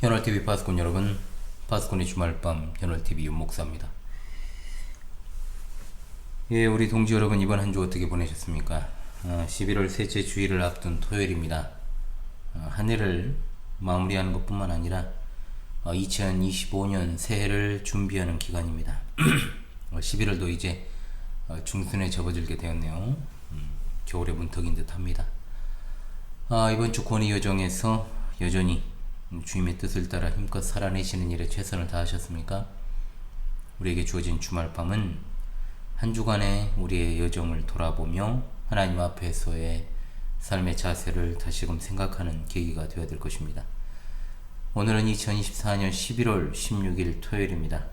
현월TV 파수꾼 여러분, 파수꾼의 주말밤 현월TV 윤목사입니다. 예, 우리 동지 여러분, 이번 한 주 어떻게 보내셨습니까? 11월 셋째 주일을 앞둔 토요일입니다. 한 해를 마무리하는 것뿐만 아니라 2025년 새해를 준비하는 기간입니다. 11월도 이제 중순에 접어들게 되었네요. 겨울의 문턱인 듯 합니다. 이번 주 권위 여정에서 여전히 주님의 뜻을 따라 힘껏 살아내시는 일에 최선을 다하셨습니까? 우리에게 주어진 주말밤은 한 주간의 우리의 여정을 돌아보며 하나님 앞에서의 삶의 자세를 다시금 생각하는 계기가 되어야 될 것입니다. 오늘은 2024년 11월 16일 토요일입니다.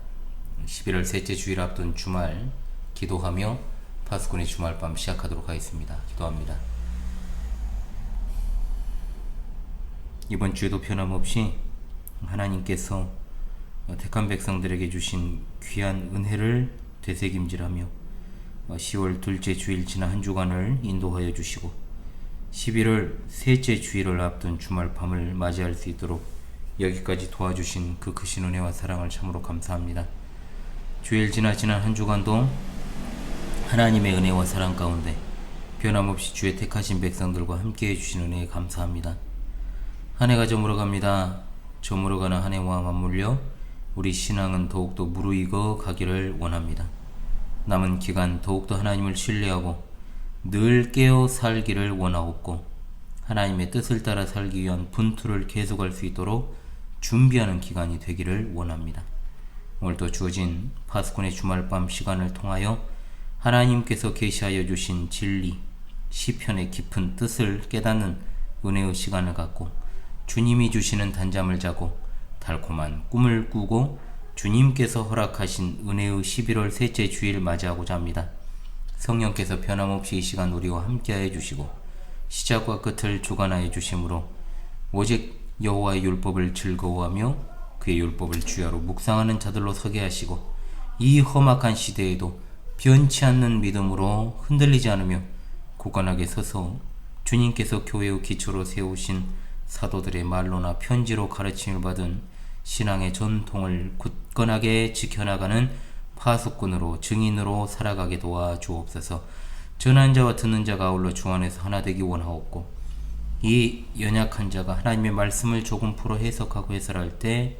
11월 셋째 주일 앞둔 주말, 기도하며 파수꾼의 주말밤 시작하도록 하겠습니다. 기도합니다. 이번 주에도 변함없이 하나님께서 택한 백성들에게 주신 귀한 은혜를 되새김질하며 10월 둘째 주일 지난 한 주간을 인도하여 주시고 11월 셋째 주일을 앞둔 주말 밤을 맞이할 수 있도록 여기까지 도와주신 그 크신 은혜와 사랑을 참으로 감사합니다. 주일 지난 한 주간도 하나님의 은혜와 사랑 가운데 변함없이 주의 택하신 백성들과 함께 해주신 은혜에 감사합니다. 한 해가 저물어갑니다. 저물어가는 한 해와 맞물려 우리 신앙은 더욱더 무르익어 가기를 원합니다. 남은 기간 더욱더 하나님을 신뢰하고 늘 깨어 살기를 원하옵고 하나님의 뜻을 따라 살기 위한 분투를 계속할 수 있도록 준비하는 기간이 되기를 원합니다. 오늘도 주어진 파수꾼의 주말밤 시간을 통하여 하나님께서 계시하여 주신 진리, 시편의 깊은 뜻을 깨닫는 은혜의 시간을 갖고 주님이 주시는 단잠을 자고 달콤한 꿈을 꾸고 주님께서 허락하신 은혜의 11월 셋째 주일을 맞이하고자 합니다. 성령께서 변함없이 이 시간 우리와 함께하여 주시고 시작과 끝을 주관하여 주심으로 오직 여호와의 율법을 즐거워하며 그의 율법을 주야로 묵상하는 자들로 서게 하시고 이 험악한 시대에도 변치 않는 믿음으로 흔들리지 않으며 굳건하게 서서 주님께서 교회의 기초로 세우신 사도들의 말로나 편지로 가르침을 받은 신앙의 전통을 굳건하게 지켜나가는 파수꾼으로 증인으로 살아가게 도와 주옵소서. 전한 자와 듣는 자가 아울러 주 안에서 하나 되기 원하옵고 이 연약한 자가 하나님의 말씀을 조금 풀어 해석하고 해설할 때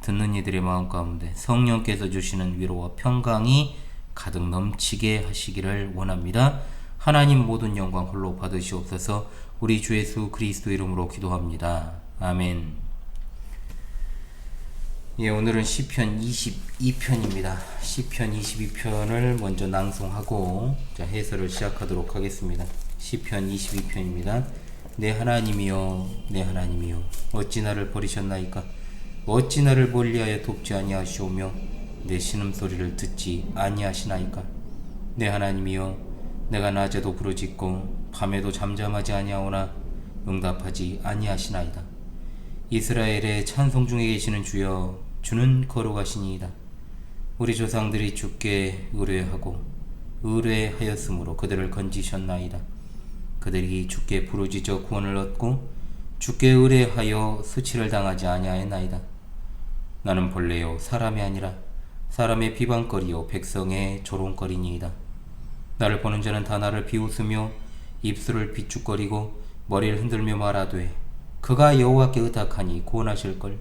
듣는 이들의 마음 가운데 성령께서 주시는 위로와 평강이 가득 넘치게 하시기를 원합니다. 하나님 모든 영광 홀로 받으시옵소서. 우리 주 예수 그리스도 이름으로 기도합니다. 아멘. 예, 오늘은 시편 22편입니다. 시편 22편을 먼저 낭송하고 해설을 시작하도록 하겠습니다. 시편 22편입니다. 내 하나님이여, 내 하나님이여, 어찌 나를 버리셨나이까? 어찌 나를 멀리하여 돕지 아니하시오며 내 신음소리를 듣지 아니하시나이까? 내 하나님이여, 내가 낮에도 부르짖고 밤에도 잠잠하지 아니하오나 응답하지 아니하시나이다. 이스라엘의 찬송 중에 계시는 주여, 주는 거룩하시니이다. 우리 조상들이 주께 의뢰하고 의뢰하였으므로 그들을 건지셨나이다. 그들이 주께 부르짖어 구원을 얻고 주께 의뢰하여 수치를 당하지 아니하였나이다. 나는 본래요 사람이 아니라 사람의 비방거리요 백성의 조롱거리니이다. 나를 보는 자는 다 나를 비웃으며 입술을 비축거리고 머리를 흔들며 말하되 그가 여호와께 의탁하니 구원하실걸,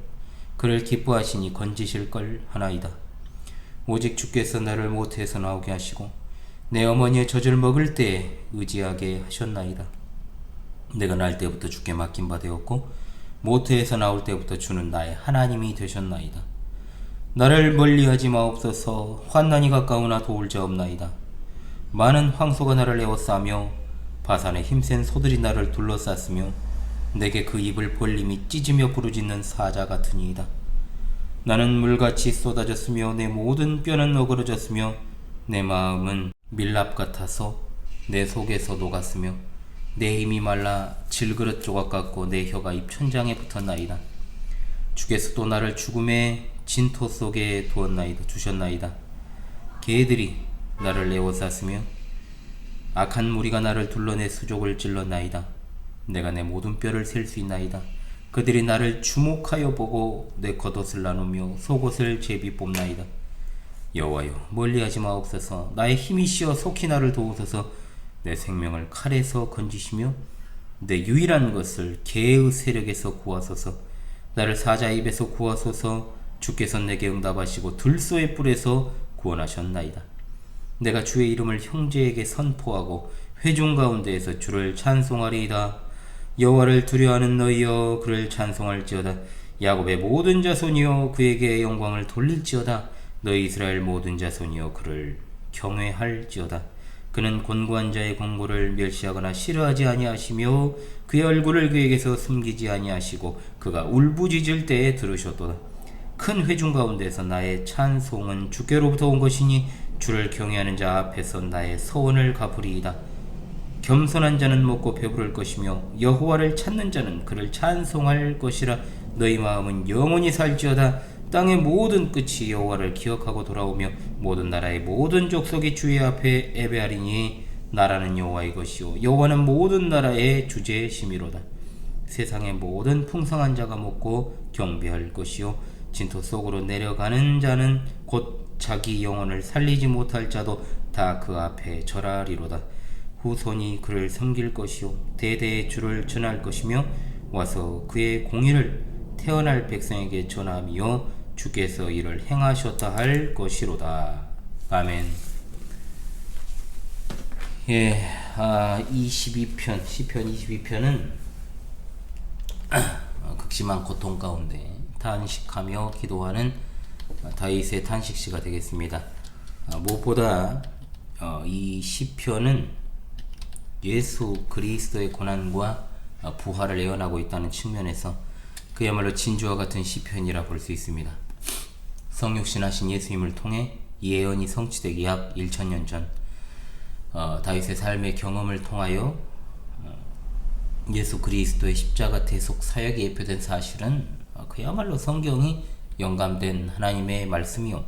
그를 기뻐하시니 건지실걸 하나이다. 오직 주께서 나를 모태에서 나오게 하시고 내 어머니의 젖을 먹을 때에 의지하게 하셨나이다. 내가 날 때부터 주께 맡긴 바 되었고 모태에서 나올 때부터 주는 나의 하나님이 되셨나이다. 나를 멀리하지 마옵소서. 환난이 가까우나 도울 자 없나이다. 많은 황소가 나를 에워싸며 바산의 힘센 소들이 나를 둘러쌌으며 내게 그 입을 벌림이 찢으며 부르짖는 사자 같으니이다. 나는 물같이 쏟아졌으며 내 모든 뼈는 어그러졌으며 내 마음은 밀랍 같아서 내 속에서 녹았으며 내 힘이 말라 질그릇 조각 같고 내 혀가 입 천장에 붙었나이다. 주께서 또 나를 죽음의 진토 속에 주셨나이다. 개들이 나를 에워쌌으며 악한 무리가 나를 둘러 내 수족을 찔렀나이다. 내가 내 모든 뼈를 셀 수 있나이다. 그들이 나를 주목하여 보고 내 겉옷을 나누며 속옷을 제비 뽑나이다. 여호와여, 멀리하지 마옵소서. 나의 힘이시여 속히 나를 도우소서. 내 생명을 칼에서 건지시며 내 유일한 것을 개의 세력에서 구하소서. 나를 사자의 입에서 구하소서. 주께서 내게 응답하시고 들소의 뿔에서 구원하셨나이다. 내가 주의 이름을 형제에게 선포하고 회중 가운데에서 주를 찬송하리이다. 여호와를 두려워하는 너희여, 그를 찬송할지어다. 야곱의 모든 자손이여, 그에게 영광을 돌릴지어다. 너희 이스라엘 모든 자손이여, 그를 경외할지어다. 그는 곤고한 자의 권고를 멸시하거나 싫어하지 아니하시며 그의 얼굴을 그에게서 숨기지 아니하시고 그가 울부짖을 때에 들으셨도다. 큰 회중 가운데서 나의 찬송은 주께로부터 온 것이니 주를 경외하는 자 앞에서 나의 서원을 갚으리이다. 겸손한 자는 먹고 배부를 것이며 여호와를 찾는 자는 그를 찬송할 것이라. 너희 마음은 영원히 살지어다. 땅의 모든 끝이 여호와를 기억하고 돌아오며 모든 나라의 모든 족속이 주의 앞에 예배하리니 나라는 여호와의 것이요 여호와는 모든 나라의 주제심이로다. 세상의 모든 풍성한 자가 먹고 경배할 것이요 진토 속으로 내려가는 자는 곧 자기 영혼을 살리지 못할 자도 다 그 앞에 절하리로다. 후손이 그를 섬길 것이요 대대의 주를 전할 것이며 와서 그의 공의를 태어날 백성에게 전하며 주께서 이를 행하셨다 할 것이로다. 아멘. 예, 22편, 시편 22편은 극심한 고통 가운데 탄식하며 기도하는 다윗의 탄식시가 되겠습니다. 무엇보다 이 시편은 예수 그리스도의 고난과 부활을 예언하고 있다는 측면에서 그야말로 진주와 같은 시편이라 볼 수 있습니다. 성육신하신 예수님을 통해 예언이 성취되기 약 1000년 전 다윗의 삶의 경험을 통하여 예수 그리스도의 십자가 대속 사역이 예표된 사실은 그야말로 성경이 영감된 하나님의 말씀이요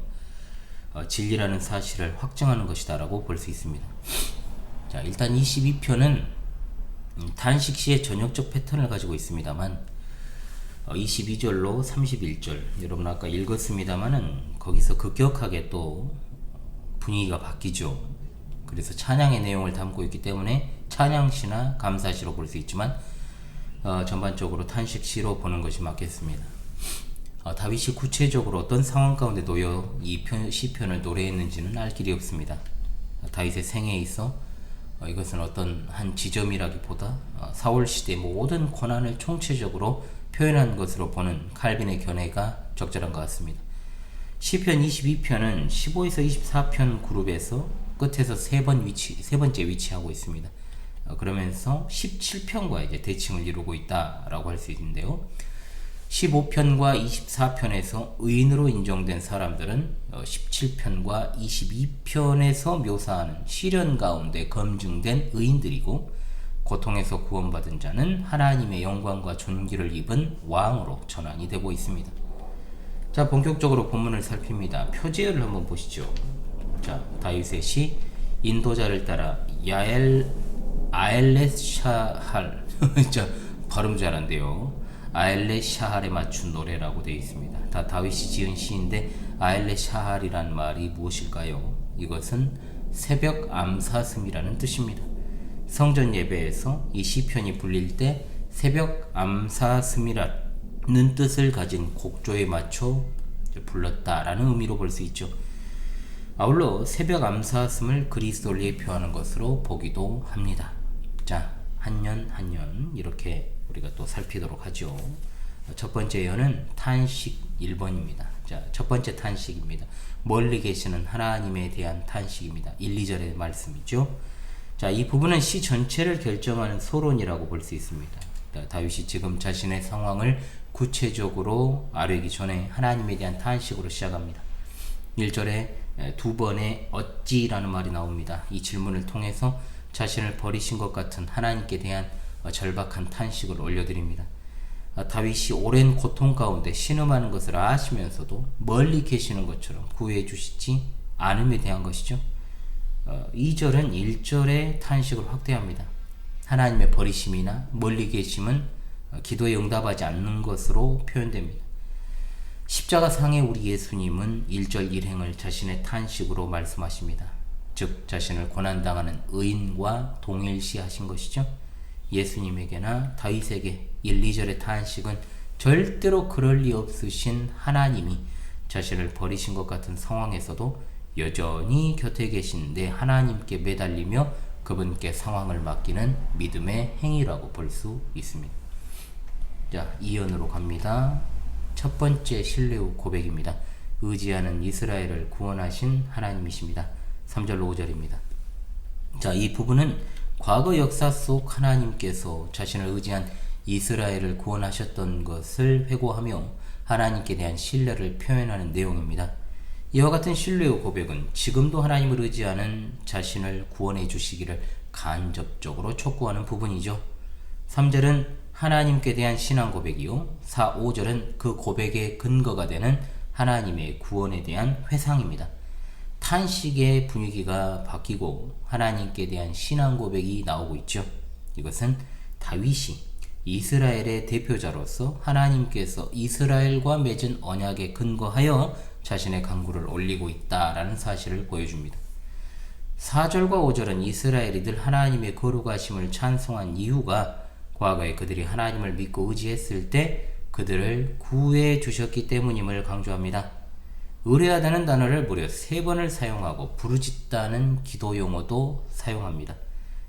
진리라는 사실을 확증하는 것이다 라고 볼 수 있습니다. 자, 일단 22편은 탄식시의 전형적 패턴을 가지고 있습니다만 22절로 31절 여러분 아까 읽었습니다만은 거기서 급격하게 또 분위기가 바뀌죠. 그래서 찬양의 내용을 담고 있기 때문에 찬양시나 감사시로 볼 수 있지만 전반적으로 탄식시로 보는 것이 맞겠습니다. 다윗이 구체적으로 어떤 상황 가운데 놓여 이 시편을 노래했는지는 알 길이 없습니다. 다윗의 생애에 있어 이것은 어떤 한 지점이라기보다 사울 시대의 모든 고난을 총체적으로 표현한 것으로 보는 칼빈의 견해가 적절한 것 같습니다. 시편 22편은 15에서 24편 그룹에서 끝에서 세 번째 위치하고 있습니다. 그러면서 17편과 이제 대칭을 이루고 있다라고 할 수 있는데요. 15편과 24편에서 의인으로 인정된 사람들은 17편과 22편에서 묘사하는 시련 가운데 검증된 의인들이고 고통에서 구원받은 자는 하나님의 영광과 존귀를 입은 왕으로 전환이 되고 있습니다. 자, 본격적으로 본문을 살핍니다. 표제어를 한번 보시죠. 자, 다윗의 시 인도자를 따라 아엘렛샤할 자, 발음 잘한데요. 아엘렛샤할에 맞춘 노래라고 되어 있습니다. 다 다윗이 지은 시인데 아엘렛샤할이란 말이 무엇일까요? 이것은 새벽 암사슴이라는 뜻입니다. 성전 예배에서 이 시편이 불릴 때 새벽 암사슴이라는 뜻을 가진 곡조에 맞춰 불렀다라는 의미로 볼 수 있죠. 아울러 새벽 암사슴을 그리스도를 예표하는 것으로 보기도 합니다. 자, 한년 한년 이렇게 우리가 또 살피도록 하죠. 첫 번째 예언은 탄식 1번입니다. 자, 첫 번째 탄식입니다. 멀리 계시는 하나님에 대한 탄식입니다. 1, 2절의 말씀이죠. 자, 이 부분은 시 전체를 결정하는 소론이라고 볼 수 있습니다. 다윗이 지금 자신의 상황을 구체적으로 아뢰기 전에 하나님에 대한 탄식으로 시작합니다. 1절에 두 번의 어찌라는 말이 나옵니다. 이 질문을 통해서 자신을 버리신 것 같은 하나님께 대한 절박한 탄식을 올려드립니다. 다윗이 오랜 고통 가운데 신음하는 것을 아시면서도 멀리 계시는 것처럼 구해 주시지 않음에 대한 것이죠. 2절은 1절의 탄식을 확대합니다. 하나님의 버리심이나 멀리 계심은 기도에 응답하지 않는 것으로 표현됩니다. 십자가상의 우리 예수님은 1절 1행을 자신의 탄식으로 말씀하십니다. 즉 자신을 고난당하는 의인과 동일시하신 것이죠. 예수님에게나 다윗에게 1, 2절의 탄식은 절대로 그럴 리 없으신 하나님이 자신을 버리신 것 같은 상황에서도 여전히 곁에 계신데 하나님께 매달리며 그분께 상황을 맡기는 믿음의 행위라고 볼 수 있습니다. 자, 이연으로 갑니다. 첫 번째 신뢰의 고백입니다. 의지하는 이스라엘을 구원하신 하나님이십니다. 3절로 5절입니다. 자, 이 부분은 과거 역사 속 하나님께서 자신을 의지한 이스라엘을 구원하셨던 것을 회고하며 하나님께 대한 신뢰를 표현하는 내용입니다. 이와 같은 신뢰의 고백은 지금도 하나님을 의지하는 자신을 구원해 주시기를 간접적으로 촉구하는 부분이죠. 3절은 하나님께 대한 신앙 고백이요, 4, 5절은 그 고백의 근거가 되는 하나님의 구원에 대한 회상입니다. 탄식의 분위기가 바뀌고 하나님께 대한 신앙 고백이 나오고 있죠. 이것은 다윗이 이스라엘의 대표자로서 하나님께서 이스라엘과 맺은 언약에 근거하여 자신의 간구를 올리고 있다라는 사실을 보여줍니다. 4절과 5절은 이스라엘이들 하나님의 거룩하심을 찬송한 이유가 과거에 그들이 하나님을 믿고 의지했을 때 그들을 구해 주셨기 때문임을 강조합니다. 의뢰하다는 단어를 무려 3번을 사용하고 부르짖다는 기도 용어도 사용합니다.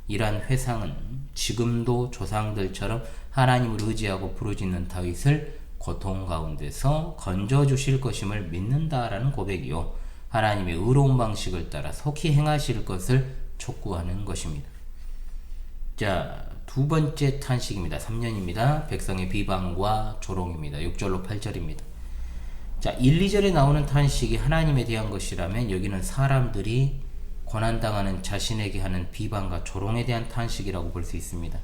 이러한 회상은 지금도 조상들처럼 하나님을 의지하고 부르짖는 다윗을 고통 가운데서 건져주실 것임을 믿는다라는 고백이요, 하나님의 의로운 방식을 따라 속히 행하실 것을 촉구하는 것입니다. 자, 두 번째 탄식입니다. 3년입니다. 백성의 비방과 조롱입니다. 6절로 8절입니다. 자, 1, 2절에 나오는 탄식이 하나님에 대한 것이라면 여기는 사람들이 고난당하는 자신에게 하는 비방과 조롱에 대한 탄식이라고 볼 수 있습니다.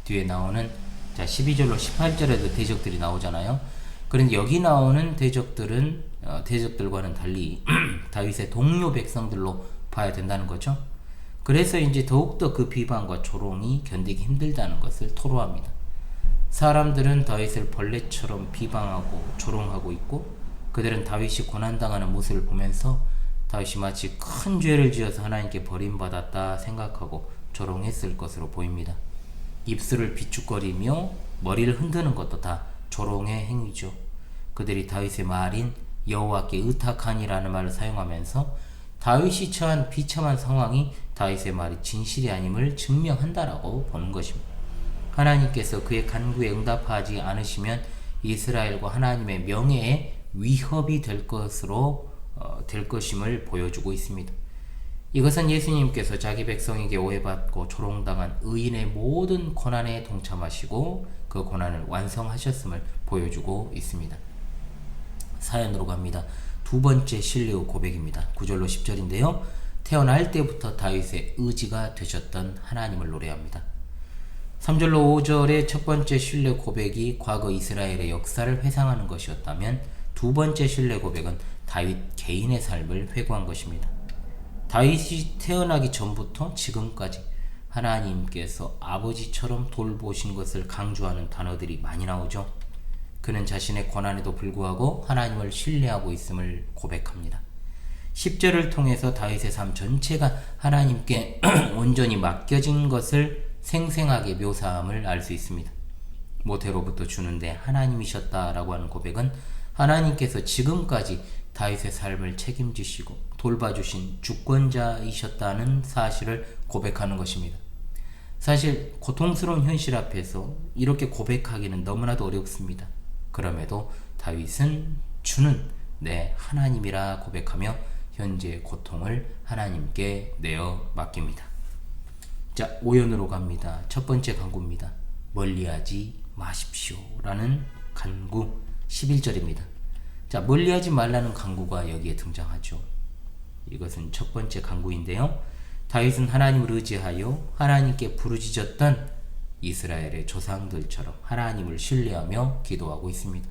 뒤에 나오는 자 12절로 18절에도 대적들이 나오잖아요. 그런데 여기 나오는 대적들은 대적들과는 달리 다윗의 동료 백성들로 봐야 된다는 거죠. 그래서 이제 더욱더 그 비방과 조롱이 견디기 힘들다는 것을 토로합니다. 사람들은 다윗을 벌레처럼 비방하고 조롱하고 있고 그들은 다윗이 고난당하는 모습을 보면서 다윗이 마치 큰 죄를 지어서 하나님께 버림받았다 생각하고 조롱했을 것으로 보입니다. 입술을 비축거리며 머리를 흔드는 것도 다 조롱의 행위죠. 그들이 다윗의 말인 여호와께 의탁하니라는 말을 사용하면서 다윗이 처한 비참한 상황이 다윗의 말이 진실이 아님을 증명한다라고 보는 것입니다. 하나님께서 그의 간구에 응답하지 않으시면 이스라엘과 하나님의 명예에 위협이 될 것임을 보여주고 있습니다. 이것은 예수님께서 자기 백성에게 오해받고 조롱당한 의인의 모든 고난에 동참하시고 그 고난을 완성하셨음을 보여주고 있습니다. 사연으로 갑니다. 두 번째 신뢰의 고백입니다. 9절로 10절인데요. 태어날 때부터 다윗의 의지가 되셨던 하나님을 노래합니다. 3절로 5절의 첫 번째 신뢰 고백이 과거 이스라엘의 역사를 회상하는 것이었다면 두 번째 신뢰 고백은 다윗 개인의 삶을 회고한 것입니다. 다윗이 태어나기 전부터 지금까지 하나님께서 아버지처럼 돌보신 것을 강조하는 단어들이 많이 나오죠. 그는 자신의 고난에도 불구하고 하나님을 신뢰하고 있음을 고백합니다. 10절을 통해서 다윗의 삶 전체가 하나님께 온전히 맡겨진 것을 생생하게 묘사함을 알 수 있습니다. 모태로부터 주는데 하나님이셨다라고 하는 고백은 하나님께서 지금까지 다윗의 삶을 책임지시고 돌봐주신 주권자이셨다는 사실을 고백하는 것입니다. 사실 고통스러운 현실 앞에서 이렇게 고백하기는 너무나도 어렵습니다. 그럼에도 다윗은 주는 내 하나님이라 고백하며 현재의 고통을 하나님께 내어 맡깁니다. 자, 5연으로 갑니다. 첫 번째 간구입니다. 멀리하지 마십시오 라는 간구 11절입니다. 자, 멀리하지 말라는 간구가 여기에 등장하죠. 이것은 첫 번째 간구인데요. 다윗은 하나님을 의지하여 하나님께 부르짖었던 이스라엘의 조상들처럼 하나님을 신뢰하며 기도하고 있습니다.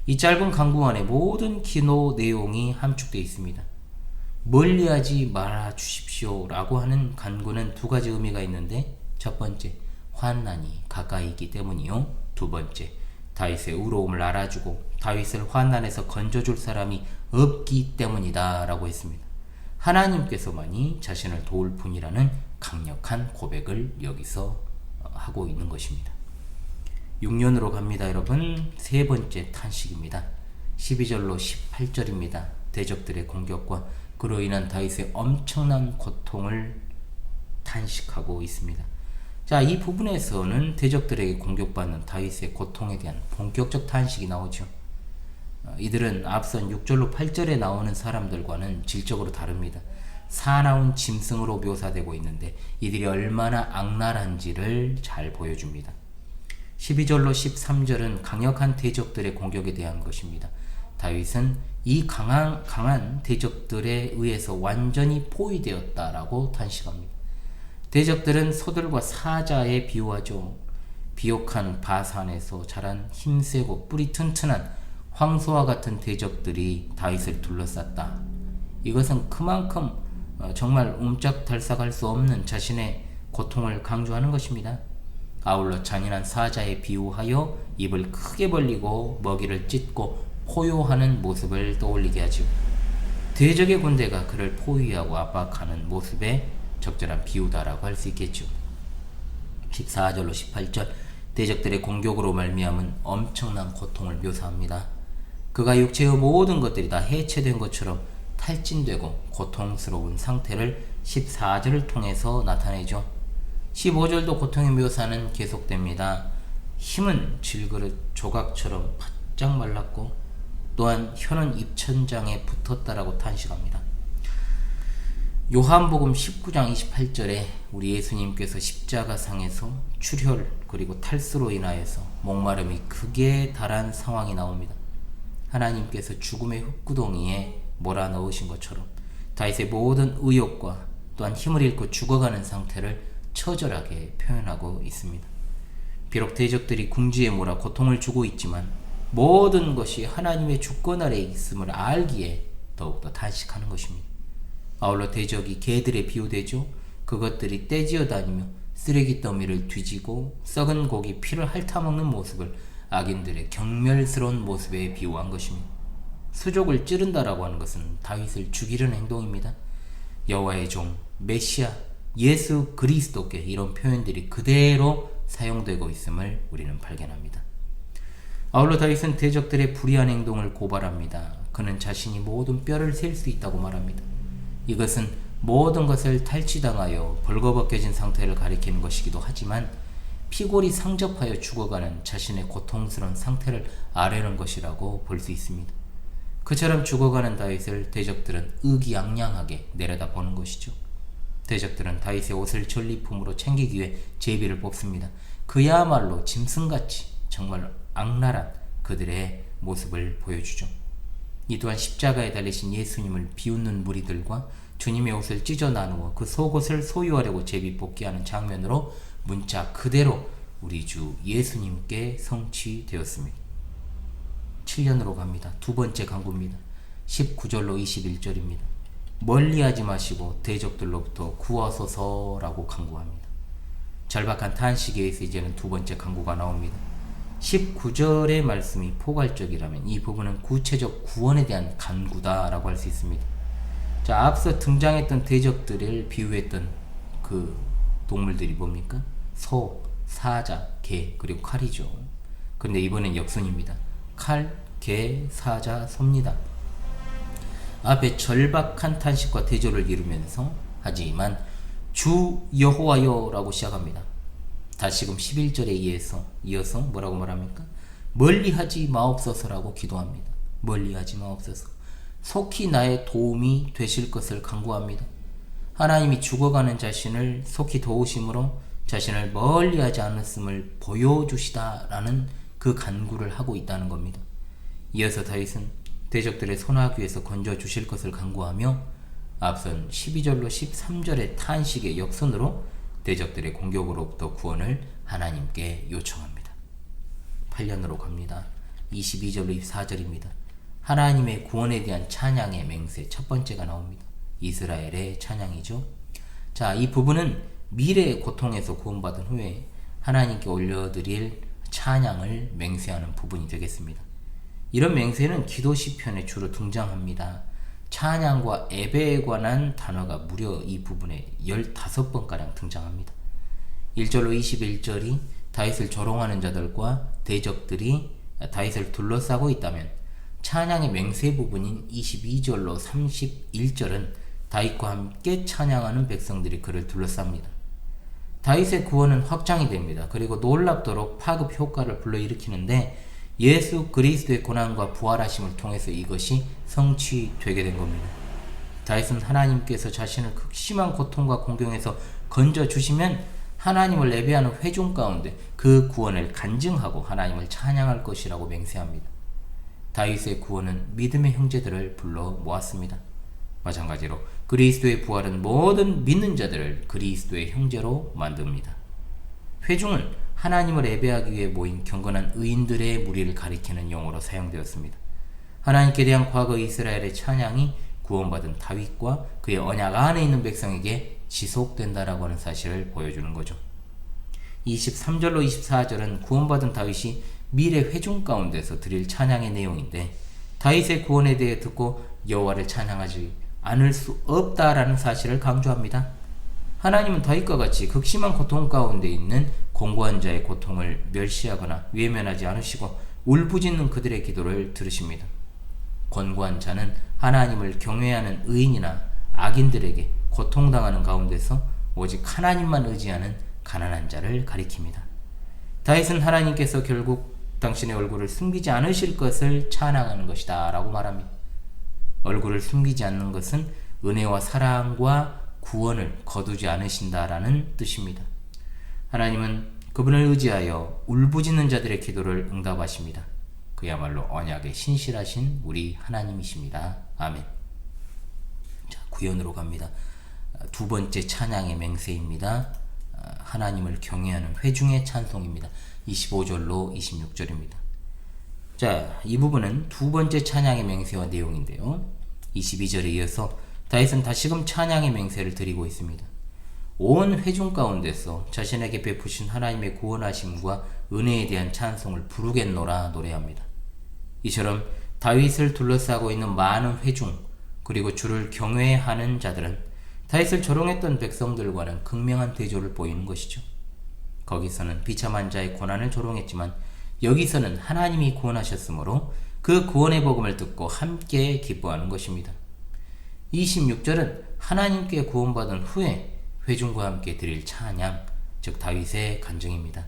이 짧은 간구 안에 모든 기도 내용이 함축되어 있습니다. 멀리하지 말아 주십시오 라고 하는 간구는 두 가지 의미가 있는데 첫 번째, 환난이 가까이 있기 때문이요. 두 번째, 다윗의 의로움을 알아주고 다윗을 환난에서 건져줄 사람이 없기 때문이다 라고 했습니다. 하나님께서만이 자신을 도울 뿐이라는 강력한 고백을 여기서 하고 있는 것입니다. 6년으로 갑니다. 여러분, 세 번째 탄식입니다. 12절로 18절입니다. 대적들의 공격과 그로 인한 다윗의 엄청난 고통을 탄식하고 있습니다. 자, 이 부분에서는 대적들에게 공격받는 다윗의 고통에 대한 본격적 탄식이 나오죠. 이들은 앞선 6절로 8절에 나오는 사람들과는 질적으로 다릅니다. 사나운 짐승으로 묘사되고 있는데 이들이 얼마나 악랄한지를 잘 보여줍니다. 12절로 13절은 강력한 대적들의 공격에 대한 것입니다. 다윗은 이 강한 대적들에 의해서 완전히 포위되었다라고 탄식합니다. 대적들은 소들과 사자에 비유하죠. 비옥한 바산에서 자란 힘세고 뿌리 튼튼한 황소와 같은 대적들이 다윗을 둘러쌌다. 이것은 그만큼 정말 옴짝달싹할 수 없는 자신의 고통을 강조하는 것입니다. 아울러 잔인한 사자에 비유하여 입을 크게 벌리고 먹이를 찢고 포효하는 모습을 떠올리게 하죠. 대적의 군대가 그를 포위하고 압박하는 모습에 적절한 비유다라고 할 수 있겠죠. 14절로 18절, 대적들의 공격으로 말미암은 엄청난 고통을 묘사합니다. 그가 육체의 모든 것들이 다 해체된 것처럼 탈진되고 고통스러운 상태를 14절을 통해서 나타내죠. 15절도 고통의 묘사는 계속됩니다. 힘은 질그릇 조각처럼 바짝 말랐고 또한 혀는 입천장에 붙었다라고 탄식합니다. 요한복음 19장 28절에 우리 예수님께서 십자가상에서 출혈 그리고 탈수로 인하여서 목마름이 극에 달한 상황이 나옵니다. 하나님께서 죽음의 흙구덩이에 몰아넣으신 것처럼 다윗의 모든 의욕과 또한 힘을 잃고 죽어가는 상태를 처절하게 표현하고 있습니다. 비록 대적들이 궁지에 몰아 고통을 주고 있지만 모든 것이 하나님의 주권 아래에 있음을 알기에 더욱더 탄식하는 것입니다. 아울러 대적이 개들에 비유되죠. 그것들이 떼지어 다니며 쓰레기 더미를 뒤지고 썩은 고기 피를 핥아먹는 모습을 악인들의 경멸스러운 모습에 비유한 것입니다. 수족을 찌른다라고 하는 것은 다윗을 죽이려는 행동입니다. 여호와의 종, 메시아, 예수 그리스도께 이런 표현들이 그대로 사용되고 있음을 우리는 발견합니다. 아울러 다윗은 대적들의 불의한 행동을 고발합니다. 그는 자신이 모든 뼈를 셀 수 있다고 말합니다. 이것은 모든 것을 탈취당하여 벌거벗겨진 상태를 가리키는 것이기도 하지만 피골이 상접하여 죽어가는 자신의 고통스러운 상태를 아뢰는 것이라고 볼 수 있습니다. 그처럼 죽어가는 다윗을 대적들은 의기양양하게 내려다보는 것이죠. 대적들은 다윗의 옷을 전리품으로 챙기기 위해 제비를 뽑습니다. 그야말로 짐승같이 정말 악랄한 그들의 모습을 보여주죠. 이 또한 십자가에 달리신 예수님을 비웃는 무리들과 주님의 옷을 찢어 나누어 그 속옷을 소유하려고 제비 뽑기하는 장면으로 문자 그대로 우리 주 예수님께 성취되었습니다. 7년으로 갑니다. 두 번째 강구입니다. 19절로 21절입니다. 멀리하지 마시고 대적들로부터 구하소서라고 강구합니다. 절박한 탄식에 의해서 이제는 두 번째 강구가 나옵니다. 19절의 말씀이 포괄적이라면 이 부분은 구체적 구원에 대한 간구다라고 할 수 있습니다. 자, 앞서 등장했던 대적들을 비유했던 그 동물들이 뭡니까? 소, 사자, 개, 그리고 칼이죠. 그런데 이번엔 역순입니다. 칼, 개, 사자, 소입니다. 앞에 절박한 탄식과 대조를 이루면서 하지만 주 여호와여 라고 시작합니다. 다시금 11절에 이어서 뭐라고 말합니까? 멀리하지 마옵소서라고 기도합니다. 멀리하지 마옵소서. 속히 나의 도움이 되실 것을 간구합니다. 하나님이 죽어가는 자신을 속히 도우심으로 자신을 멀리하지 않았음을 보여주시다라는 그 간구를 하고 있다는 겁니다. 이어서 다윗은 대적들의 손아귀에서 건져주실 것을 간구하며 앞선 12절로 13절의 탄식의 역선으로 대적들의 공격으로부터 구원을 하나님께 요청합니다. 8년으로 갑니다. 22절로 24절입니다. 하나님의 구원에 대한 찬양의 맹세 첫 번째가 나옵니다. 이스라엘의 찬양이죠. 자, 이 부분은 미래의 고통에서 구원받은 후에 하나님께 올려드릴 찬양을 맹세하는 부분이 되겠습니다. 이런 맹세는 기도 시편에 주로 등장합니다. 찬양과 예배에 관한 단어가 무려 이 부분에 15번가량 등장합니다. 1절로 21절이 다윗을 조롱하는 자들과 대적들이 다윗을 둘러싸고 있다면, 찬양의 맹세 부분인 22절로 31절은 다윗과 함께 찬양하는 백성들이 그를 둘러쌉니다. 다윗의 구원은 확장이 됩니다. 그리고 놀랍도록 파급 효과를 불러일으키는데, 예수 그리스도의 고난과 부활하심을 통해서 이것이 성취되게 된 겁니다. 다윗은 하나님께서 자신을 극심한 고통과 공경에서 건져주시면 하나님을 예배하는 회중 가운데 그 구원을 간증하고 하나님을 찬양할 것이라고 맹세합니다. 다윗의 구원은 믿음의 형제들을 불러 모았습니다. 마찬가지로 그리스도의 부활은 모든 믿는 자들을 그리스도의 형제로 만듭니다. 회중은 하나님을 예배하기 위해 모인 경건한 의인들의 무리를 가리키는 용어로 사용되었습니다. 하나님께 대한 과거 이스라엘의 찬양이 구원받은 다윗과 그의 언약 안에 있는 백성에게 지속된다라고 하는 사실을 보여주는 거죠. 23절로 24절은 구원받은 다윗이 미래 회중 가운데서 드릴 찬양의 내용인데, 다윗의 구원에 대해 듣고 여호와를 찬양하지 않을 수 없다라는 사실을 강조합니다. 하나님은 다윗과 같이 극심한 고통 가운데 있는 공고한 자의 고통을 멸시하거나 외면하지 않으시고 울부짖는 그들의 기도를 들으십니다. 권고한 자는 하나님을 경외하는 의인이나 악인들에게 고통당하는 가운데서 오직 하나님만 의지하는 가난한 자를 가리킵니다. 다윗은 하나님께서 결국 당신의 얼굴을 숨기지 않으실 것을 찬양하는 것이다 라고 말합니다. 얼굴을 숨기지 않는 것은 은혜와 사랑과 구원을 거두지 않으신다라는 뜻입니다. 하나님은 그분을 의지하여 울부짖는 자들의 기도를 응답하십니다. 그야말로 언약에 신실하신 우리 하나님이십니다. 아멘. 자, 구연으로 갑니다. 두 번째 찬양의 맹세입니다. 하나님을 경외하는 회중의 찬송입니다. 25절로 26절입니다. 자, 이 부분은 두 번째 찬양의 맹세와 내용인데요. 22절에 이어서 다윗은 다시금 찬양의 맹세를 드리고 있습니다. 온 회중 가운데서 자신에게 베푸신 하나님의 구원하심과 은혜에 대한 찬송을 부르겠노라 노래합니다. 이처럼 다윗을 둘러싸고 있는 많은 회중, 그리고 주를 경외하는 자들은 다윗을 조롱했던 백성들과는 극명한 대조를 보이는 것이죠. 거기서는 비참한 자의 고난을 조롱했지만 여기서는 하나님이 구원하셨으므로 그 구원의 복음을 듣고 함께 기뻐하는 것입니다. 26절은 하나님께 구원받은 후에 회중과 함께 드릴 찬양, 즉 다윗의 간증입니다.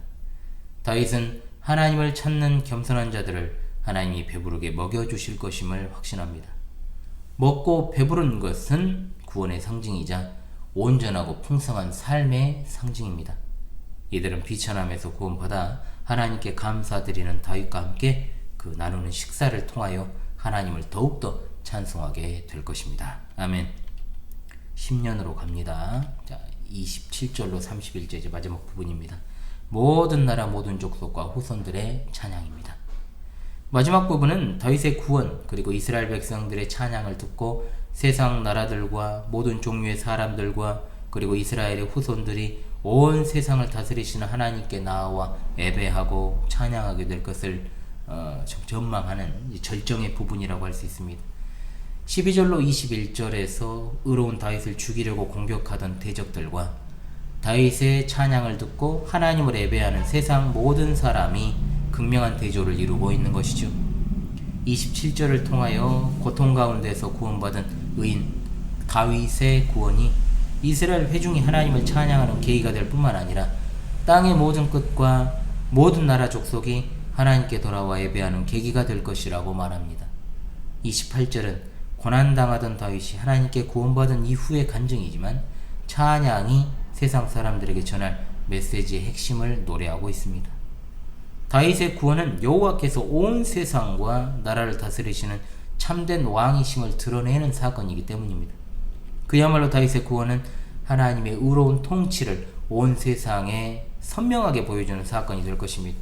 다윗은 하나님을 찾는 겸손한 자들을 하나님이 배부르게 먹여주실 것임을 확신합니다. 먹고 배부른 것은 구원의 상징이자 온전하고 풍성한 삶의 상징입니다. 이들은 비천함에서 구원받아 하나님께 감사드리는 다윗과 함께 그 나누는 식사를 통하여 하나님을 더욱더 찬송하게 될 것입니다. 아멘. 10년으로 갑니다. 자, 27절로 31절 이제 마지막 부분입니다. 모든 나라 모든 족속과 후손들의 찬양입니다. 마지막 부분은 다윗의 구원 그리고 이스라엘 백성들의 찬양을 듣고 세상 나라들과 모든 종류의 사람들과 그리고 이스라엘의 후손들이 온 세상을 다스리시는 하나님께 나아와 예배하고 찬양하게 될 것을 전망하는 절정의 부분이라고 할 수 있습니다. 12절로 21절에서 의로운 다윗을 죽이려고 공격하던 대적들과 다윗의 찬양을 듣고 하나님을 예배하는 세상 모든 사람이 극명한 대조를 이루고 있는 것이죠. 27절을 통하여 고통 가운데서 구원받은 의인 다윗의 구원이 이스라엘 회중이 하나님을 찬양하는 계기가 될 뿐만 아니라 땅의 모든 끝과 모든 나라 족속이 하나님께 돌아와 예배하는 계기가 될 것이라고 말합니다. 28절은 고난당하던 다윗이 하나님께 구원받은 이후의 간증이지만 찬양이 세상 사람들에게 전할 메시지의 핵심을 노래하고 있습니다. 다윗의 구원은 여호와께서 온 세상과 나라를 다스리시는 참된 왕이심을 드러내는 사건이기 때문입니다. 그야말로 다윗의 구원은 하나님의 의로운 통치를 온 세상에 선명하게 보여주는 사건이 될 것입니다.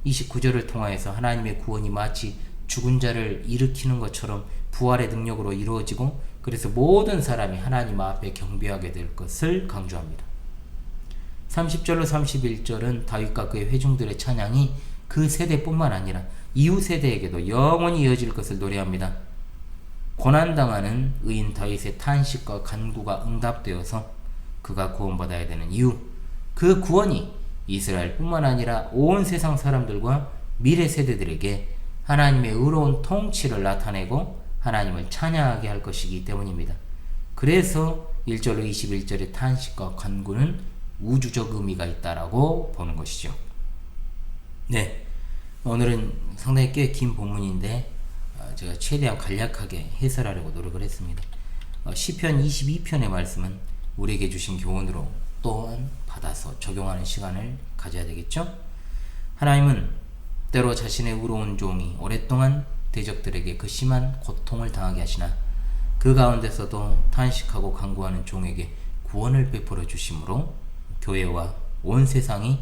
29절을 통하여서 하나님의 구원이 마치 죽은 자를 일으키는 것처럼 부활의 능력으로 이루어지고 그래서 모든 사람이 하나님 앞에 경배하게 될 것을 강조합니다. 30절로 31절은 다윗과 그의 회중들의 찬양이 그 세대뿐만 아니라 이후 세대에게도 영원히 이어질 것을 노래합니다. 고난당하는 의인 다윗의 탄식과 간구가 응답되어서 그가 구원받아야 되는 이유, 그 구원이 이스라엘뿐만 아니라 온 세상 사람들과 미래 세대들에게 하나님의 의로운 통치를 나타내고 하나님을 찬양하게 할 것이기 때문입니다. 그래서 1절로 21절의 탄식과 간구는 우주적 의미가 있다라고 보는 것이죠. 네, 오늘은 상당히 꽤 긴 본문인데 제가 최대한 간략하게 해설하려고 노력을 했습니다. 시편 22편의 말씀은 우리에게 주신 교훈으로 또한 받아서 적용하는 시간을 가져야 되겠죠? 하나님은 때로 자신의 의로운 종이 오랫동안 대적들에게 그 심한 고통을 당하게 하시나 그 가운데서도 탄식하고 간구하는 종에게 구원을 베풀어 주심으로 교회와 온 세상이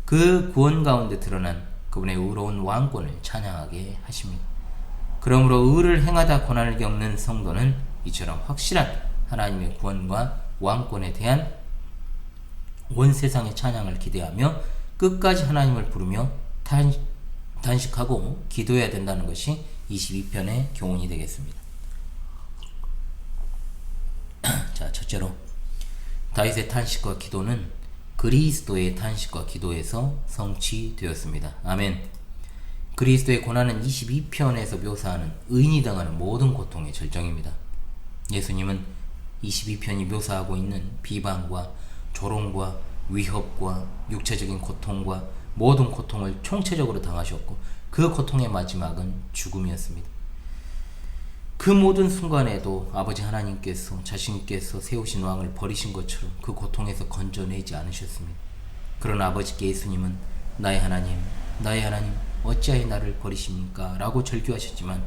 그 구원 가운데 드러난 그분의 의로운 왕권을 찬양하게 하십니다. 그러므로 의를 행하다 고난을 겪는 성도는 이처럼 확실한 하나님의 구원과 왕권에 대한 온 세상의 찬양을 기대하며 끝까지 하나님을 부르며 단식하고 기도해야 된다는 것이 22편의 교훈이 되겠습니다. 자, 첫째로 다윗의 탄식과 기도는 그리스도의 탄식과 기도에서 성취되었습니다. 아멘. 그리스도의 고난은 22편에서 묘사하는 의인이 당하는 모든 고통의 절정입니다. 예수님은 22편이 묘사하고 있는 비방과 조롱과 위협과 육체적인 고통과 모든 고통을 총체적으로 당하셨고 그 고통의 마지막은 죽음이었습니다. 그 모든 순간에도 아버지 하나님께서 자신께서 세우신 왕을 버리신 것처럼 그 고통에서 건져내지 않으셨습니다. 그러나 아버지께 예수님은 나의 하나님, 나의 하나님 어찌하여 나를 버리십니까? 라고 절규하셨지만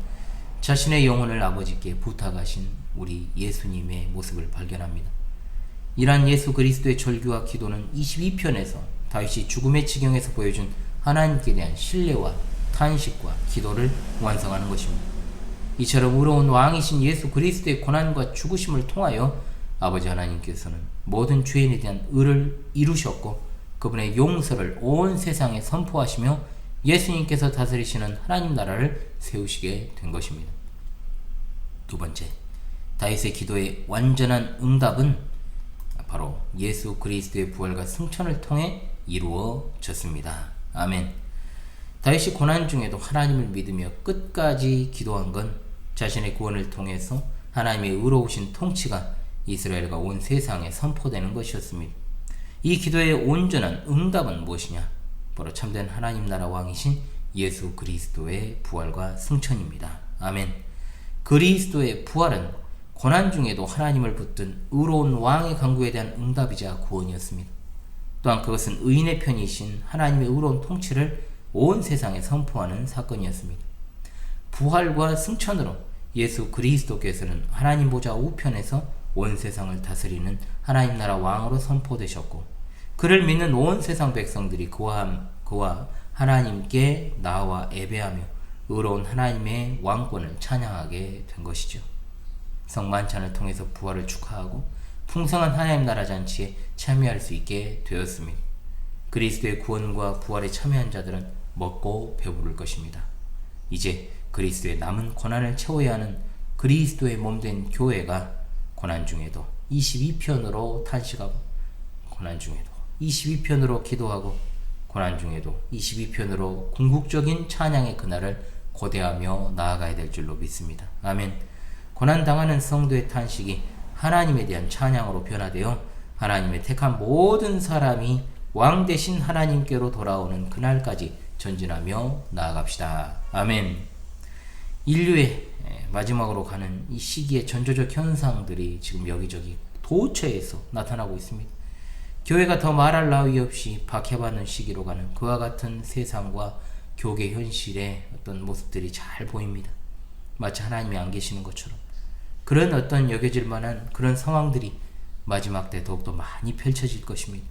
자신의 영혼을 아버지께 부탁하신 우리 예수님의 모습을 발견합니다. 이러한 예수 그리스도의 절규와 기도는 22편에서 다윗이 죽음의 지경에서 보여준 하나님께 대한 신뢰와 탄식과 기도를 완성하는 것입니다. 이처럼 의로운 왕이신 예수 그리스도의 고난과 죽으심을 통하여 아버지 하나님께서는 모든 죄인에 대한 의를 이루셨고 그분의 용서를 온 세상에 선포하시며 예수님께서 다스리시는 하나님 나라를 세우시게 된 것입니다. 두 번째, 다윗의 기도의 완전한 응답은 바로 예수 그리스도의 부활과 승천을 통해 이루어졌습니다. 아멘. 다윗이 고난 중에도 하나님을 믿으며 끝까지 기도한 건 자신의 구원을 통해서 하나님의 의로우신 통치가 이스라엘과 온 세상에 선포되는 것이었습니다. 이 기도의 온전한 응답은 무엇이냐? 바로 참된 하나님 나라 왕이신 예수 그리스도의 부활과 승천입니다. 아멘. 그리스도의 부활은 고난 중에도 하나님을 붙든 의로운 왕의 간구에 대한 응답이자 구원이었습니다. 또한 그것은 의인의 편이신 하나님의 의로운 통치를 온 세상에 선포하는 사건이었습니다. 부활과 승천으로 예수 그리스도께서는 하나님 보좌 우편에서 온 세상을 다스리는 하나님 나라 왕으로 선포되셨고 그를 믿는 온 세상 백성들이 그와 하나님께 나와 예배하며 의로운 하나님의 왕권을 찬양하게 된 것이죠. 성만찬을 통해서 부활을 축하하고 풍성한 하나님 나라 잔치에 참여할 수 있게 되었습니다. 그리스도의 구원과 부활에 참여한 자들은 먹고 배부를 것입니다. 이제 그리스도의 남은 고난을 채워야 하는 그리스도의 몸된 교회가 고난 중에도 22편으로 탄식하고 고난 중에도 22편으로 기도하고 고난 중에도 22편으로 궁극적인 찬양의 그날을 고대하며 나아가야 될 줄로 믿습니다. 아멘. 고난당하는 성도의 탄식이 하나님에 대한 찬양으로 변화되어 하나님의 택한 모든 사람이 왕 대신 하나님께로 돌아오는 그날까지 전진하며 나아갑시다. 아멘. 인류의 마지막으로 가는 이 시기의 전조적 현상들이 지금 여기저기 도처에서 나타나고 있습니다. 교회가 더 말할 나위 없이 박해받는 시기로 가는 그와 같은 세상과 교계 현실의 어떤 모습들이 잘 보입니다. 마치 하나님이 안 계시는 것처럼 그런 어떤 여겨질 만한 그런 상황들이 마지막 때 더욱더 많이 펼쳐질 것입니다.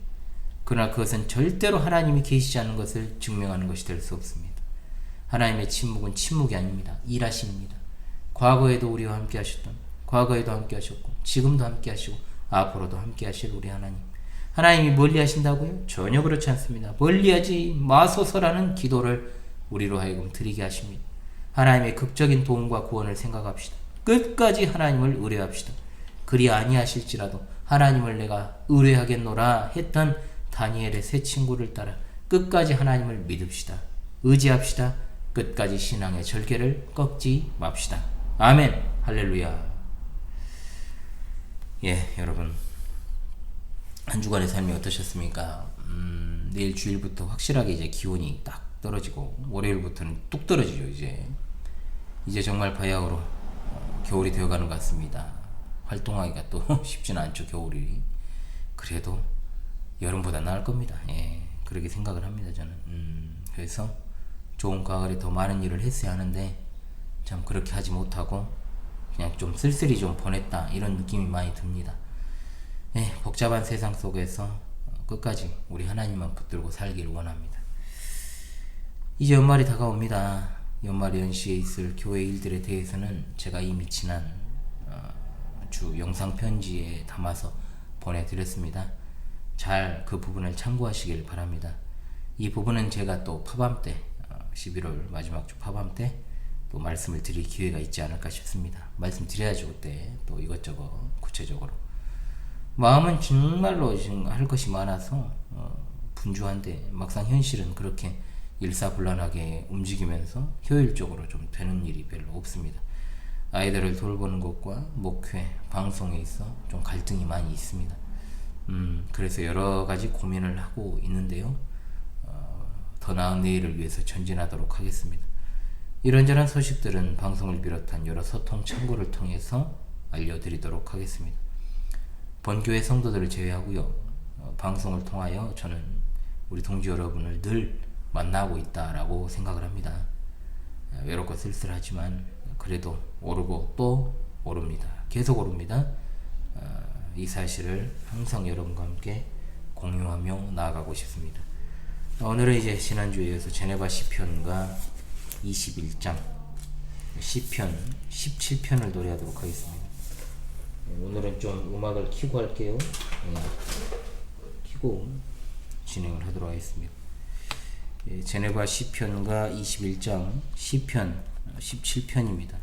그러나 그것은 절대로 하나님이 계시지 않는 것을 증명하는 것이 될 수 없습니다. 하나님의 침묵은 침묵이 아닙니다. 일하십니다. 과거에도 우리와 함께 하셨던, 과거에도 함께 하셨고 지금도 함께 하시고 앞으로도 함께 하실 우리 하나님, 하나님이 멀리 하신다고요? 전혀 그렇지 않습니다. 멀리하지 마소서라는 기도를 우리로 하여금 드리게 하십니다. 하나님의 극적인 도움과 구원을 생각합시다. 끝까지 하나님을 의뢰합시다. 그리 아니하실지라도 하나님을 내가 의뢰하겠노라 했던 다니엘의 세 친구를 따라 끝까지 하나님을 믿읍시다. 의지합시다. 끝까지 신앙의 절개를 꺾지 맙시다. 아멘. 할렐루야. 예, 여러분 한 주간의 삶이 어떠셨습니까? 내일 주일부터 확실하게 이제 기온이 딱 떨어지고 월요일부터는 뚝 떨어지죠. 이제 정말 바야흐로 겨울이 되어가는 것 같습니다. 활동하기가 또 쉽지는 않죠. 겨울이. 그래도 여름보다 나을 겁니다. 예, 그렇게 생각을 합니다. 저는. 그래서 좋은 가을에 더 많은 일을 했어야 하는데 참 그렇게 하지 못하고 그냥 좀 쓸쓸히 좀 보냈다, 이런 느낌이 많이 듭니다. 예, 복잡한 세상 속에서 끝까지 우리 하나님만 붙들고 살기를 원합니다. 이제 연말이 다가옵니다. 연말 연시에 있을 교회 일들에 대해서는 제가 이미 지난 주 영상 편지에 담아서 보내드렸습니다. 잘 그 부분을 참고하시길 바랍니다. 이 부분은 제가 또 파밤 때 11월 마지막 주 파밤 때 또 말씀을 드릴 기회가 있지 않을까 싶습니다. 말씀드려야죠. 그때 또 이것저것 구체적으로. 마음은 정말로 지금 할 것이 많아서 분주한데 막상 현실은 그렇게 일사불란하게 움직이면서 효율적으로 좀 되는 일이 별로 없습니다. 아이들을 돌보는 것과 목회, 방송에 있어 좀 갈등이 많이 있습니다. 그래서 여러 가지 고민을 하고 있는데요. 더 나은 내일을 위해서 전진하도록 하겠습니다. 이런저런 소식들은 방송을 비롯한 여러 소통 창구를 통해서 알려드리도록 하겠습니다. 본교회 성도들을 제외하고요. 방송을 통하여 저는 우리 동지 여러분을 늘 만나고 있다라고 생각을 합니다. 외롭고 쓸쓸하지만 그래도 오르고 또 오릅니다. 계속 오릅니다. 이 사실을 항상 여러분과 함께 공유하며 나아가고 싶습니다. 오늘은 이제 지난주에 이어서 제네바 시편과 21장 시편 17편을 노래하도록 하겠습니다. 오늘은 좀 음악을 켜고 할게요. 켜고 진행을 하도록 하겠습니다. 제네바 시편과 21장 시편 17편입니다.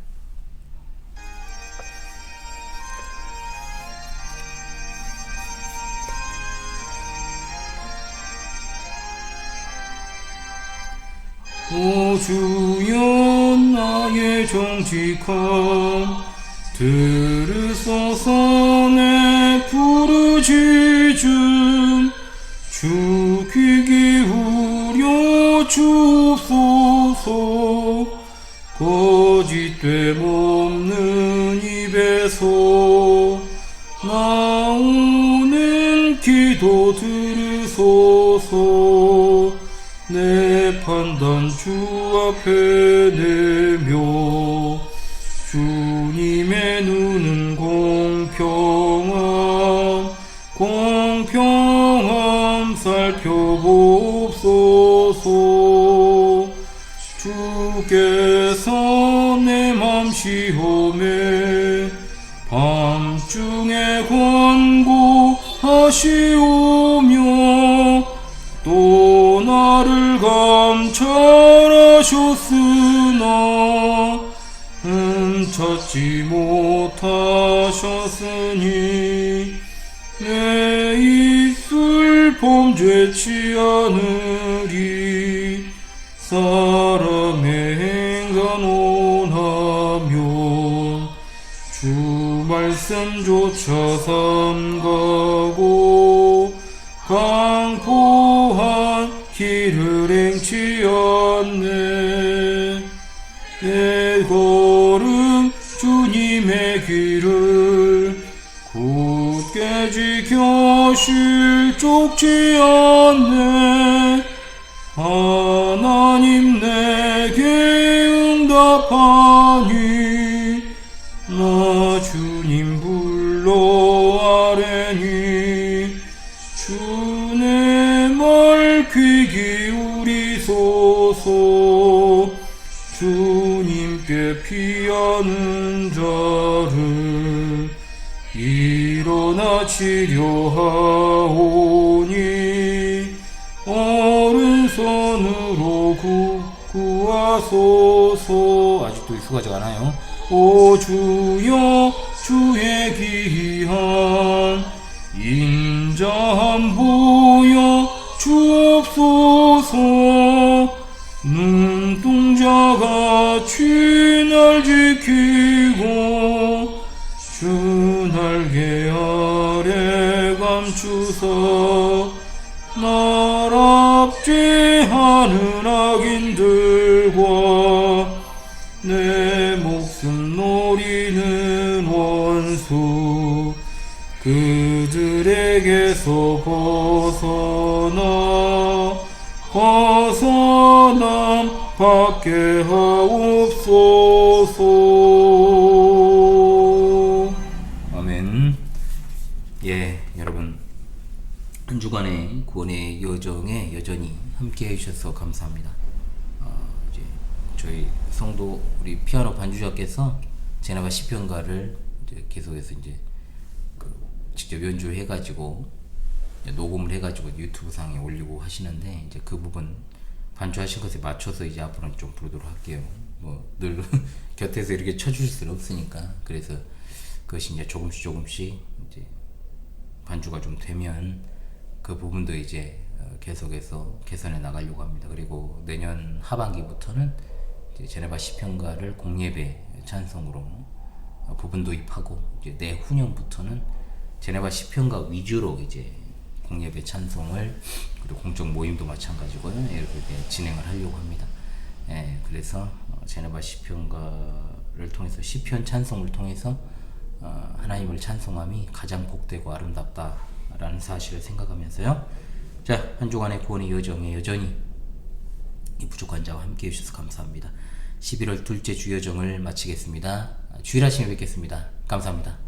오 주여 나의 정직함 들으소서 내 부르짖음 주 귀 기울여 주옵소서 거짓됨 없는 입에서 나오는 기도 들으소서 내 판단 주 앞에 내며 주님의 눈은 공평함 살펴보옵소서 주께서 내 맘 시험에 밤중에 권고하시오며 또 나를 감찰하셨으나 찾지 못하셨으니 내 입술 범죄치 않으리 사람의 행간 원하면 주 말씀조차 삼가고 강포한 길을 행치 않네 내 걸음 주님의 길을 굳게 지켜실 쫓지 않네 하나님 내게 응답하니 나 주님 불러 아뢰니 주의 말 귀 기울이소서 주님께 피하는 자를 잃어 전하 치료하오니 어른선으로 구하소서. 아직도 익숙하지 않아요. 오 주여 주의 귀한 인자함 보여 주옵소서. 눈동자같이 날 지키고 주 날개 아래 감추사 나랍지하는 악인들과 내 목숨 노리는 원수 그들에게서 벗어남 받게 하옵소서. 아멘. 예, 여러분 한 주간의 구원의 여정에 여전히 함께 해주셔서 감사합니다. 이제 저희 성도 우리 피아노 반주자께서 제나바 시편가를 이제 계속해서 이제 직접 연주해가지고 녹음을 해가지고 유튜브 상에 올리고 하시는데 이제 그 부분 반주하신 것에 맞춰서 이제 앞으로는 좀 부르도록 할게요. 뭐 늘 곁에서 이렇게 쳐주실 수는 없으니까. 그래서 그것이 이제 조금씩 이제 반주가 좀 되면 그 부분도 이제 계속해서 개선해 나가려고 합니다. 그리고 내년 하반기부터는 이제 제네바 시편가를 공예배 찬송으로 부분 도입하고 이제 내후년부터는 제네바 시편가 위주로 이제 공예배 찬송을 그리고 공적 모임도 마찬가지고요. 이렇게 진행을 하려고 합니다. 예, 그래서 제네바 시편가를 통해서 시편 찬송을 통해서 하나님을 찬송함이 가장 복되고 아름답다라는 사실을 생각하면서요. 자, 한 주간의 구원의 여정에 여전히 이 부족한 자와 함께 해주셔서 감사합니다. 11월 둘째 주여정을 마치겠습니다. 주일 아침에 뵙겠습니다. 감사합니다.